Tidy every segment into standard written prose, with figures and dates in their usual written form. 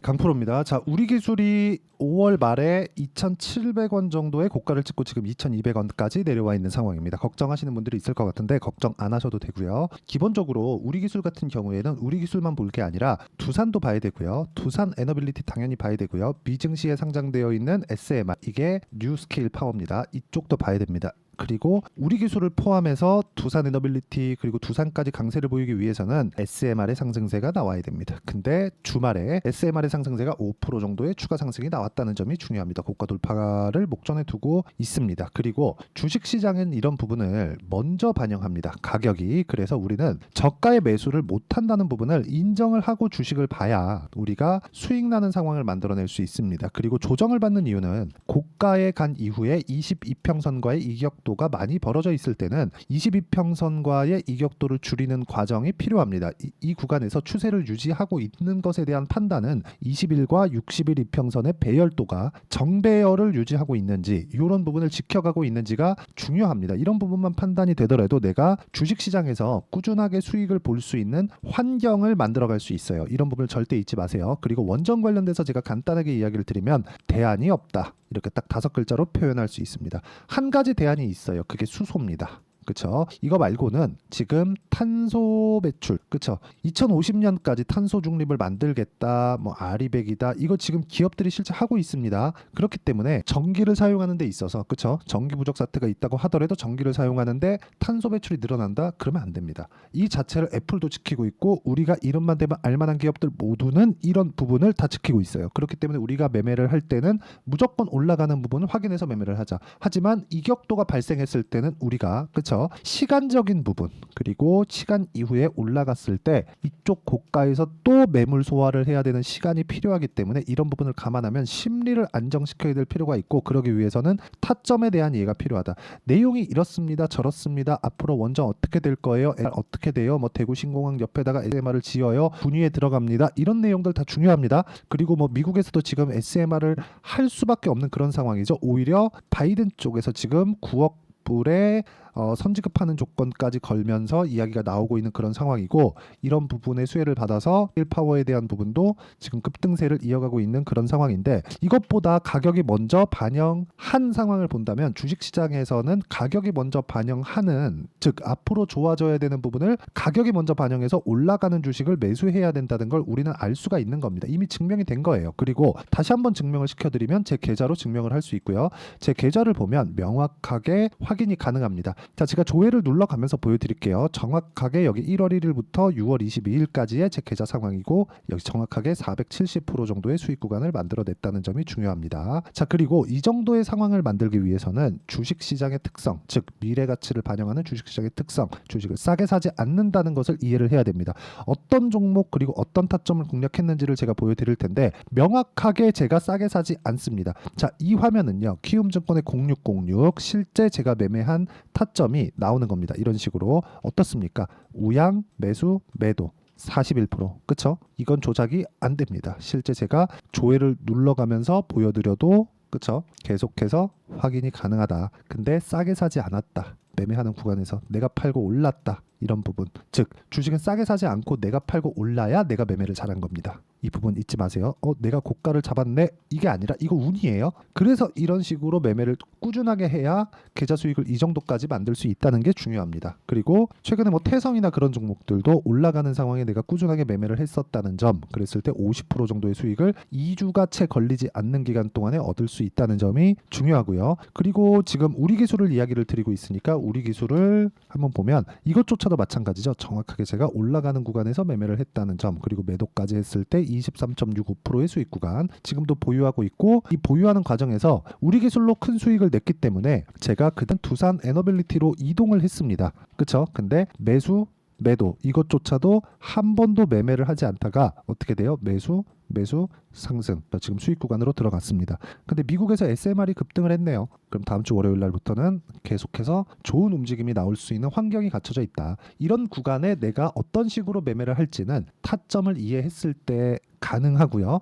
강프로입니다. 자, 우리 기술이 5월 말에 2,700원 정도의 고가를 찍고 지금 2,200원까지 내려와 있는 상황입니다. 걱정하시는 분들이 있을 것 같은데 걱정 안 하셔도 되고요. 기본적으로 우리 기술 같은 경우에는 우리 기술만 볼 게 아니라 두산도 봐야 되고요. 두산 에너빌리티 당연히 봐야 되고요. 미증시에 상장되어 있는 SMR, 이게 뉴스케일 파워입니다. 이쪽도 봐야 됩니다. 그리고 우리 기술을 포함해서 두산 에너빌리티 그리고 두산까지 강세를 보이기 위해서는 SMR의 상승세가 나와야 됩니다. 근데 주말에 SMR의 상승세가 5% 정도의 추가 상승이 나왔다는 점이 중요합니다. 고가 돌파를 목전에 두고 있습니다. 그리고 주식시장은 이런 부분을 먼저 반영합니다. 가격이. 그래서 우리는 저가의 매수를 못한다는 부분을 인정을 하고 주식을 봐야 우리가 수익 나는 상황을 만들어낼 수 있습니다. 그리고 조정을 받는 이유는 고가에 간 이후에 22평선과의 이격 도가 많이 벌어져 있을 때는 22평선과의 이격도를 줄이는 과정이 필요합니다. 이 구간에서 추세를 유지하고 있는 것에 대한 판단은 20일과 60일 이평선의 배열도가 정배열을 유지하고 있는지 이런 부분을 지켜가고 있는지가 중요합니다. 이런 부분만 판단이 되더라도 내가 주식시장에서 꾸준하게 수익을 볼 수 있는 환경을 만들어갈 수 있어요. 이런 부분을 절대 잊지 마세요. 그리고 원전 관련돼서 제가 간단하게 이야기를 드리면 대안이 없다. 이렇게 딱 5글자로 표현할 수 있습니다. 한 가지 대안이 있어요. 그게 수소입니다. 그쵸? 이거 말고는 지금 탄소 배출, 그쵸? 2050년까지 탄소 중립을 만들겠다, 뭐 아리백이다, 이거 지금 기업들이 실제 하고 있습니다. 그렇기 때문에 전기를 사용하는 데 있어서, 그쵸? 전기 부족 사태가 있다고 하더라도 전기를 사용하는데 탄소 배출이 늘어난다? 그러면 안 됩니다. 이 자체를 애플도 지키고 있고 우리가 이름만 대면 알만한 기업들 모두는 이런 부분을 다 지키고 있어요. 그렇기 때문에 우리가 매매를 할 때는 무조건 올라가는 부분을 확인해서 매매를 하자. 하지만 이격도가 발생했을 때는 우리가, 그쵸? 시간적인 부분 그리고 시간 이후에 올라갔을 때 이쪽 고가에서 또 매물 소화를 해야 되는 시간이 필요하기 때문에 이런 부분을 감안하면 심리를 안정시켜야 될 필요가 있고, 그러기 위해서는 타점에 대한 이해가 필요하다. 내용이 이렇습니다, 저렇습니다, 앞으로 원전 어떻게 될 거예요, 어떻게 돼요, 뭐 대구 신공항 옆에다가 SMR을 지어요, 분위에 들어갑니다, 이런 내용들 다 중요합니다. 그리고 뭐 미국에서도 지금 SMR을 할 수밖에 없는 그런 상황이죠. 오히려 바이든 쪽에서 지금 9억 불에 선지급하는 조건까지 걸면서 이야기가 나오고 있는 그런 상황이고, 이런 부분의 수혜를 받아서 힐파워에 대한 부분도 지금 급등세를 이어가고 있는 그런 상황인데, 이것보다 가격이 먼저 반영한 상황을 본다면 주식시장에서는 가격이 먼저 반영하는, 즉 앞으로 좋아져야 되는 부분을 가격이 먼저 반영해서 올라가는 주식을 매수해야 된다는 걸 우리는 알 수가 있는 겁니다. 이미 증명이 된 거예요. 그리고 다시 한번 증명을 시켜드리면 제 계좌로 증명을 할 수 있고요. 제 계좌를 보면 명확하게 확인이 가능합니다. 자, 제가 조회를 눌러가면서 보여드릴게요. 정확하게 여기 1월 1일부터 6월 22일까지의 제 계좌 상황이고, 여기 정확하게 470% 정도의 수익 구간을 만들어냈다는 점이 중요합니다. 자, 그리고 이 정도의 상황을 만들기 위해서는 주식시장의 특성, 즉 미래가치를 반영하는 주식시장의 특성, 주식을 싸게 사지 않는다는 것을 이해를 해야 됩니다. 어떤 종목 그리고 어떤 타점을 공략했는지를 제가 보여드릴 텐데, 명확하게 제가 싸게 사지 않습니다. 자, 이 화면은요, 키움증권의 0606 실제 제가 매매한 타점이 나오는 겁니다. 이런 식으로. 어떻습니까? 우양, 매수, 매도 41%. 그쵸? 이건 조작이 안 됩니다. 실제 제가 조회를 눌러가면서 보여드려도, 그쵸? 계속해서 확인이 가능하다. 근데 싸게 사지 않았다. 매매하는 구간에서 내가 팔고 올랐다. 이런 부분. 즉 주식은 싸게 사지 않고 내가 팔고 올라야 내가 매매를 잘한 겁니다. 이 부분 잊지 마세요. 내가 고가를 잡았네, 이게 아니라 이거 운이에요. 그래서 이런 식으로 매매를 꾸준하게 해야 계좌 수익을 이 정도까지 만들 수 있다는 게 중요합니다. 그리고 최근에 뭐 태성이나 그런 종목들도 올라가는 상황에 내가 꾸준하게 매매를 했었다는 점, 그랬을 때 50% 정도의 수익을 2주가 채 걸리지 않는 기간 동안에 얻을 수 있다는 점이 중요하고요. 그리고 지금 우리 기술을 이야기를 드리고 있으니까 우리 기술을 한번 보면 이것조차도 마찬가지죠. 정확하게 제가 올라가는 구간에서 매매를 했다는 점, 그리고 매도까지 했을 때 23.65%의 수익 구간 지금도 보유하고 있고, 이 보유하는 과정에서 우리 기술로 큰 수익을 냈기 때문에 제가 그다음 두산 에너빌리티로 이동을 했습니다. 그쵸? 근데 매수, 매도 이것조차도 한 번도 매매를 하지 않다가 어떻게 돼요? 매수, 상승. 지금 수익 구간으로 들어갔습니다. 근데 미국에서 SMR이 급등을 했네요. 그럼 다음 주 월요일 날부터는 계속해서 좋은 움직임이 나올 수 있는 환경이 갖춰져 있다. 이런 구간에 내가 어떤 식으로 매매를 할지는 타점을 이해했을 때 가능하고요.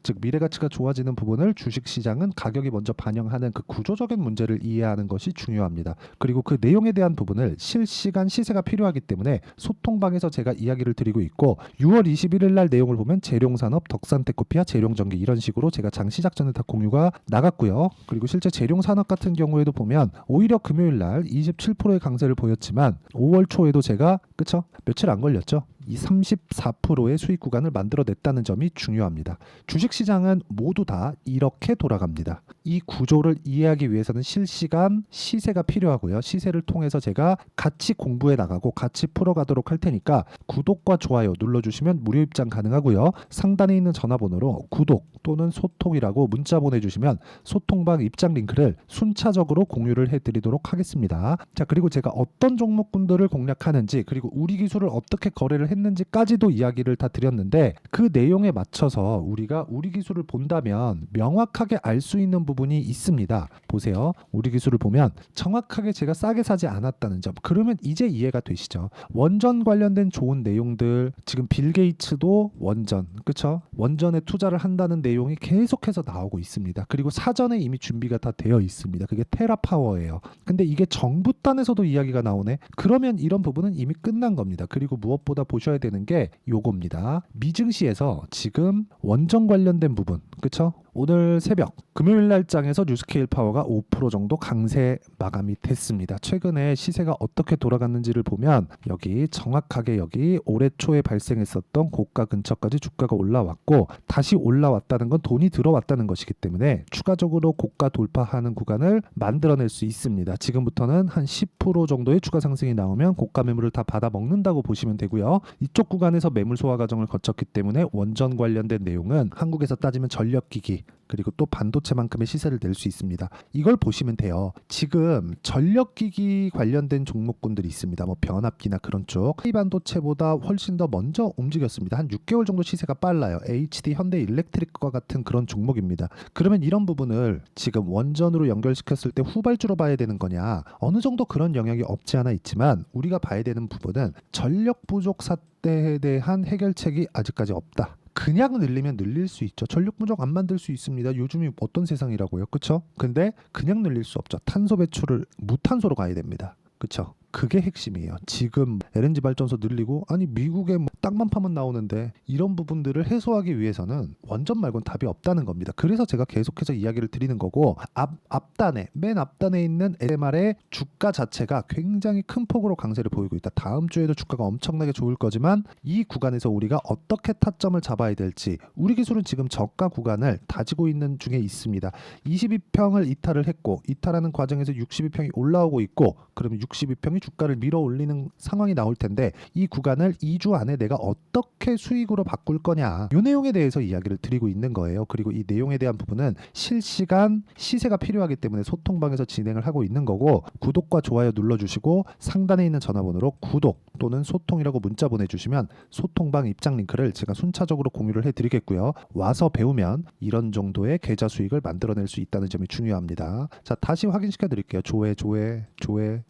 즉 미래가치가 좋아지는 부분을 주식시장은 가격이 먼저 반영하는 그 구조적인 문제를 이해하는 것이 중요합니다. 그리고 그 내용에 대한 부분을 실시간 시세가 필요하기 때문에 소통방에서 제가 이야기를 드리고 있고, 6월 21일 날 내용을 보면 재룡산업, 덕산테코피아, 재룡전기 이런 식으로 제가 장 시작 전에 다 공유가 나갔고요. 그리고 실제 재룡산업 같은 경우에도 보면 오히려 금요일 날 27%의 강세를 보였지만 5월 초에도 제가 그쵸? 며칠 안 걸렸죠. 이 34%의 수익 구간을 만들어냈다는 점이 중요합니다. 주식시장은 모두 다 이렇게 돌아갑니다. 이 구조를 이해하기 위해서는 실시간 시세가 필요하고요. 시세를 통해서 제가 같이 공부해 나가고 같이 풀어가도록 할 테니까 구독과 좋아요 눌러주시면 무료 입장 가능하고요. 상단에 있는 전화번호로 구독 또는 소통이라고 문자 보내주시면 소통방 입장 링크를 순차적으로 공유를 해드리도록 하겠습니다. 자, 그리고 제가 어떤 종목군들을 공략하는지 그리고 우리 기술을 어떻게 거래를 했는지까지도 이야기를 다 드렸는데 그 내용에 맞춰서 우리가 우리 기술을 본다면 명확하게 알 수 있는 부분이 있습니다. 보세요. 우리 기술을 보면 정확하게 제가 싸게 사지 않았다는 점. 그러면 이제 이해가 되시죠? 원전 관련된 좋은 내용들 지금 빌 게이츠도 원전 그쵸? 원전에 투자를 한다는 내용이 계속해서 나오고 있습니다. 그리고 사전에 이미 준비가 다 되어 있습니다. 그게 테라파워예요. 근데 이게 정부 단에서도 이야기가 나오네. 그러면 이런 부분은 이미 끝난 겁니다. 그리고 무엇보다 보셔야 되는 게 요겁니다. 미증시에서 지금 원전 관련된 부분 그쵸? 오늘 새벽 금요일 날장에서 뉴스케일 파워가 5% 정도 강세 마감이 됐습니다. 최근에 시세가 어떻게 돌아갔는지를 보면 여기 정확하게 여기 올해 초에 발생했었던 고가 근처까지 주가가 올라왔고 다시 올라왔다는 건 돈이 들어왔다는 것이기 때문에 추가적으로 고가 돌파하는 구간을 만들어낼 수 있습니다. 지금부터는 한 10% 정도의 추가 상승이 나오면 고가 매물을 다 받아 먹는다고 보시면 되고요. 이쪽 구간에서 매물 소화 과정을 거쳤기 때문에 원전 관련된 내용은 한국에서 따지면 전력기기 그리고 또 반도체만큼의 시세를 낼 수 있습니다. 이걸 보시면 돼요. 지금 전력기기 관련된 종목군들이 있습니다. 뭐 변압기나 그런 쪽. 반도체보다 훨씬 더 먼저 움직였습니다. 한 6개월 정도 시세가 빨라요. HD, 현대일렉트릭과 같은 그런 종목입니다. 그러면 이런 부분을 지금 원전으로 연결시켰을 때 후발주로 봐야 되는 거냐? 어느 정도 그런 영역이 없지 않아 있지만 우리가 봐야 되는 부분은 전력 부족 사태에 대한 해결책이 아직까지 없다. 그냥 늘리면 늘릴 수 있죠. 전력 부족 안 만들 수 있습니다. 요즘이 어떤 세상이라고요. 그쵸? 근데 그냥 늘릴 수 없죠. 탄소 배출을 무탄소로 가야 됩니다. 그쵸? 그게 핵심이에요. 지금 LNG 발전소 늘리고 아니 미국에 뭐 땅만 파면 나오는데 이런 부분들을 해소하기 위해서는 원전 말고는 답이 없다는 겁니다. 그래서 제가 계속해서 이야기를 드리는 거고 앞단에 맨 앞단에 있는 SMR의 주가 자체가 굉장히 큰 폭으로 강세를 보이고 있다. 다음 주에도 주가가 엄청나게 좋을 거지만 이 구간에서 우리가 어떻게 타점을 잡아야 될지 우리 기술은 지금 저가 구간을 다지고 있는 중에 있습니다. 22평을 이탈을 했고 이탈하는 과정에서 62평이 올라오고 있고 그러면 62평이 주가를 밀어 올리는 상황이 나올 텐데 이 구간을 2주 안에 내가 어떻게 수익으로 바꿀 거냐 이 내용에 대해서 이야기를 드리고 있는 거예요. 그리고 이 내용에 대한 부분은 실시간 시세가 필요하기 때문에 소통방에서 진행을 하고 있는 거고 구독과 좋아요 눌러주시고 상단에 있는 전화번호로 구독 또는 소통이라고 문자 보내주시면 소통방 입장 링크를 제가 순차적으로 공유를 해드리겠고요. 와서 배우면 이런 정도의 계좌 수익을 만들어낼 수 있다는 점이 중요합니다. 자, 다시 확인시켜 드릴게요. 조회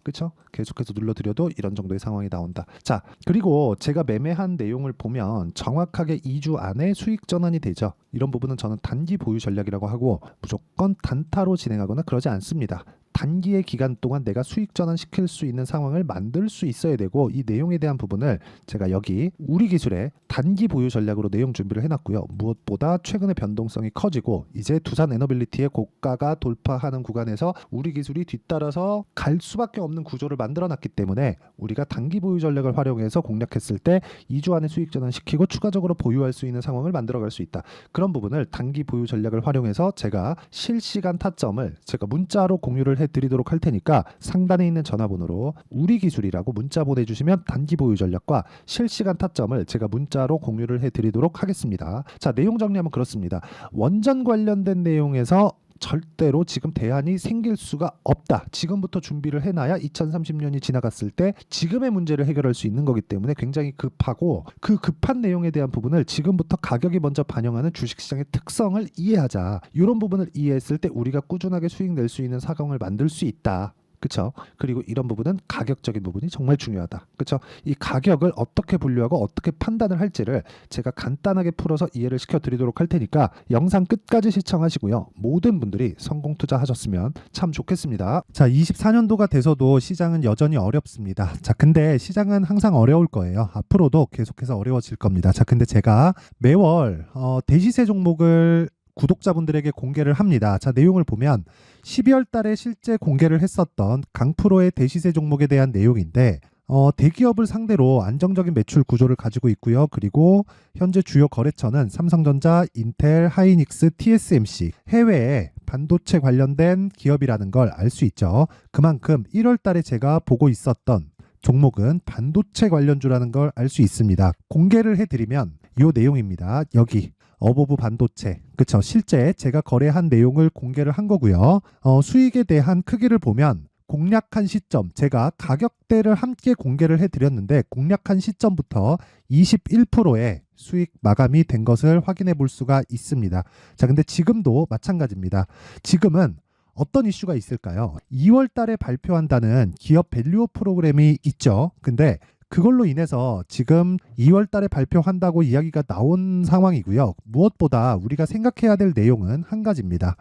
그쵸? 계속해서 눌러드려도 이런 정도의 상황이 나온다. 자, 그리고 제가 매매한 내용을 보면 정확하게 2주 안에 수익 전환이 되죠. 이런 부분은 저는 단기 보유 전략이라고 하고 무조건 단타로 진행하거나 그러지 않습니다. 단기의 기간 동안 내가 수익 전환시킬 수 있는 상황을 만들 수 있어야 되고 이 내용에 대한 부분을 제가 여기 우리 기술의 단기 보유 전략으로 내용 준비를 해놨고요. 무엇보다 최근에 변동성이 커지고 이제 두산 에너빌리티의 고가가 돌파하는 구간에서 우리 기술이 뒤따라서 갈 수밖에 없는 구조를 만들어놨기 때문에 우리가 단기 보유 전략을 활용해서 공략했을 때 2주 안에 수익 전환시키고 추가적으로 보유할 수 있는 상황을 만들어갈 수 있다. 그런 부분을 단기 보유 전략을 활용해서 제가 실시간 타점을 제가 문자로 공유를 해드리도록 할 테니까 상단에 있는 전화번호로 우리 기술이라고 문자 보내주시면 단기 보유 전략과 실시간 타점을 제가 문자로 공유를 해드리도록 하겠습니다. 자, 내용 정리하면 그렇습니다. 원전 관련된 내용에서 절대로 지금 대안이 생길 수가 없다. 지금부터 준비를 해놔야 2030년이 지나갔을 때 지금의 문제를 해결할 수 있는 거기 때문에 굉장히 급하고 그 급한 내용에 대한 부분을 지금부터 가격이 먼저 반영하는 주식시장의 특성을 이해하자. 이런 부분을 이해했을 때 우리가 꾸준하게 수익 낼 수 있는 상황을 만들 수 있다. 그쵸? 그리고 이런 부분은 가격적인 부분이 정말 중요하다. 그쵸? 이 가격을 어떻게 분류하고 어떻게 판단을 할지를 제가 간단하게 풀어서 이해를 시켜드리도록 할 테니까 영상 끝까지 시청하시고요. 모든 분들이 성공 투자하셨으면 참 좋겠습니다. 자, 24년도가 돼서도 시장은 여전히 어렵습니다. 자, 근데 시장은 항상 어려울 거예요. 앞으로도 계속해서 어려워질 겁니다. 자, 근데 제가 매월 대시세 종목을 구독자분들에게 공개를 합니다. 자, 내용을 보면 12월 달에 실제 공개를 했었던 강프로의 대시세 종목에 대한 내용인데 대기업을 상대로 안정적인 매출 구조를 가지고 있고요. 그리고 현재 주요 거래처는 삼성전자, 인텔, 하이닉스, TSMC, 해외에 반도체 관련된 기업이라는 걸 알 수 있죠. 그만큼 1월 달에 제가 보고 있었던 종목은 반도체 관련주라는 걸 알 수 있습니다. 공개를 해드리면 이 내용입니다. 여기 어보브 반도체, 그쵸? 실제 제가 거래한 내용을 공개를 한 거고요. 수익에 대한 크기를 보면 공략한 시점, 제가 가격대를 함께 공개를 해드렸는데 공략한 시점부터 21%의 수익 마감이 된 것을 확인해 볼 수가 있습니다. 자, 근데 지금도 마찬가지입니다. 지금은 어떤 이슈가 있을까요? 2월 달에 발표한다는 기업 밸류업 프로그램이 있죠. 근데 그걸로 인해서 지금 2월 달에 발표한다고 이야기가 나온 상황이고요. 무엇보다 우리가 생각해야 될 내용은 한 가지입니다.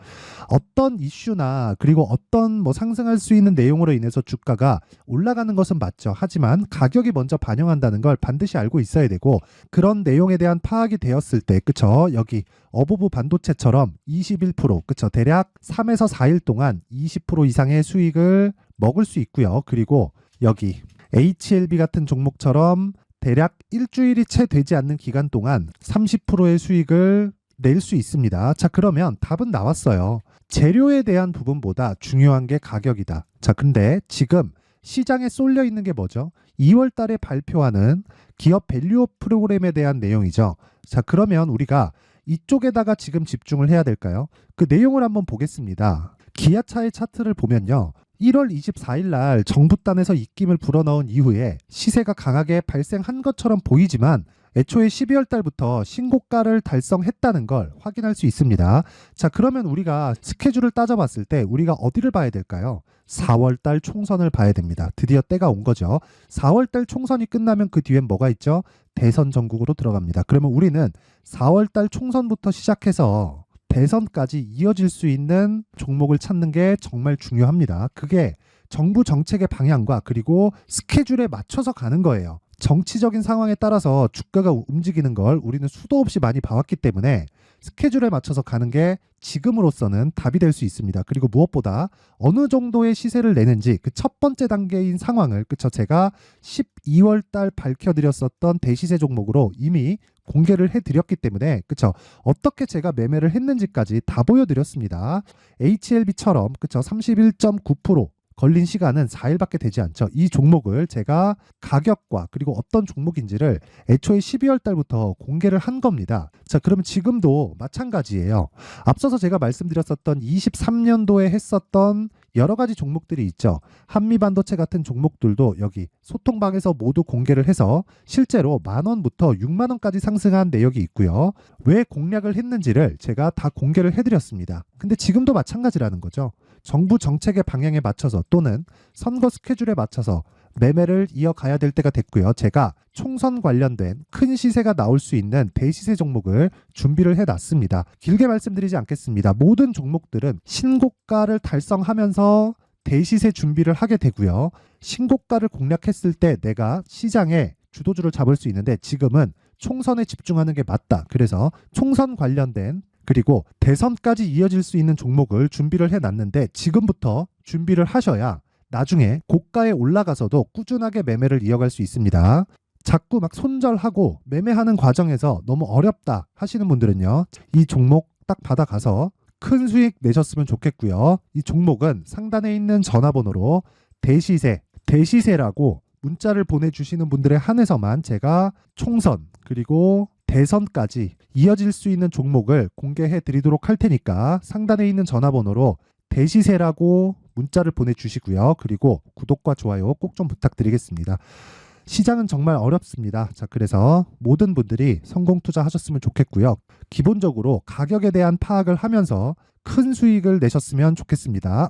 어떤 이슈나 그리고 어떤 상승할 수 있는 내용으로 인해서 주가가 올라가는 것은 맞죠. 하지만 가격이 먼저 반영한다는 걸 반드시 알고 있어야 되고 그런 내용에 대한 파악이 되었을 때 그쵸? 여기 어보브 반도체처럼 21% 그쵸? 대략 3에서 4일 동안 20% 이상의 수익을 먹을 수 있고요. 그리고 여기 HLB 같은 종목처럼 대략 일주일이 채 되지 않는 기간 동안 30%의 수익을 낼 수 있습니다. 자, 그러면 답은 나왔어요. 재료에 대한 부분보다 중요한 게 가격이다. 자, 근데 지금 시장에 쏠려 있는 게 뭐죠? 2월 달에 발표하는 기업 밸류업 프로그램에 대한 내용이죠. 자, 그러면 우리가 이쪽에다가 지금 집중을 해야 될까요? 그 내용을 한번 보겠습니다. 기아차의 차트를 보면요. 1월 24일 날 정부단에서 입김을 불어넣은 이후에 시세가 강하게 발생한 것처럼 보이지만 애초에 12월 달부터 신고가를 달성했다는 걸 확인할 수 있습니다. 자, 그러면 우리가 스케줄을 따져봤을 때 우리가 어디를 봐야 될까요? 4월 달 총선을 봐야 됩니다. 드디어 때가 온 거죠. 4월 달 총선이 끝나면 그 뒤엔 뭐가 있죠? 대선 전국으로 들어갑니다. 그러면 우리는 4월 달 총선부터 시작해서 대선까지 이어질 수 있는 종목을 찾는 게 정말 중요합니다. 그게 정부 정책의 방향과 그리고 스케줄에 맞춰서 가는 거예요. 정치적인 상황에 따라서 주가가 움직이는 걸 우리는 수도 없이 많이 봐왔기 때문에 스케줄에 맞춰서 가는 게 지금으로서는 답이 될 수 있습니다. 그리고 무엇보다 어느 정도의 시세를 내는지 그 첫 번째 단계인 상황을 그쵸? 제가 12월 달 밝혀드렸었던 대시세 종목으로 이미 공개를 해드렸기 때문에 그쵸? 어떻게 제가 매매를 했는지까지 다 보여드렸습니다. HLB처럼 그쵸? 31.9% 걸린 시간은 4일밖에 되지 않죠. 이 종목을 제가 가격과 그리고 어떤 종목인지를 애초에 12월 달부터 공개를 한 겁니다. 자, 그러면 지금도 마찬가지예요. 앞서서 제가 말씀드렸었던 23년도에 했었던 여러 가지 종목들이 있죠. 한미반도체 같은 종목들도 여기 소통방에서 모두 공개를 해서 실제로 10,000원부터 60,000원까지 상승한 내역이 있고요. 왜 공략을 했는지를 제가 다 공개를 해드렸습니다. 근데 지금도 마찬가지라는 거죠. 정부 정책의 방향에 맞춰서 또는 선거 스케줄에 맞춰서 매매를 이어가야 될 때가 됐고요. 제가 총선 관련된 큰 시세가 나올 수 있는 대시세 종목을 준비를 해놨습니다. 길게 말씀드리지 않겠습니다. 모든 종목들은 신고가를 달성하면서 대시세 준비를 하게 되고요. 신고가를 공략했을 때 내가 시장에 주도주를 잡을 수 있는데 지금은 총선에 집중하는 게 맞다. 그래서 총선 관련된 그리고 대선까지 이어질 수 있는 종목을 준비를 해놨는데 지금부터 준비를 하셔야 나중에 고가에 올라가서도 꾸준하게 매매를 이어갈 수 있습니다. 자꾸 막 손절하고 매매하는 과정에서 너무 어렵다 하시는 분들은요. 이 종목 딱 받아가서 큰 수익 내셨으면 좋겠고요. 이 종목은 상단에 있는 전화번호로 대시세라고 문자를 보내주시는 분들에 한해서만 제가 총선 그리고 대선까지 이어질 수 있는 종목을 공개해 드리도록 할 테니까 상단에 있는 전화번호로 대시세라고 문자를 보내주시고요. 그리고 구독과 좋아요 꼭 좀 부탁드리겠습니다. 시장은 정말 어렵습니다. 자, 그래서 모든 분들이 성공 투자하셨으면 좋겠고요. 기본적으로 가격에 대한 파악을 하면서 큰 수익을 내셨으면 좋겠습니다.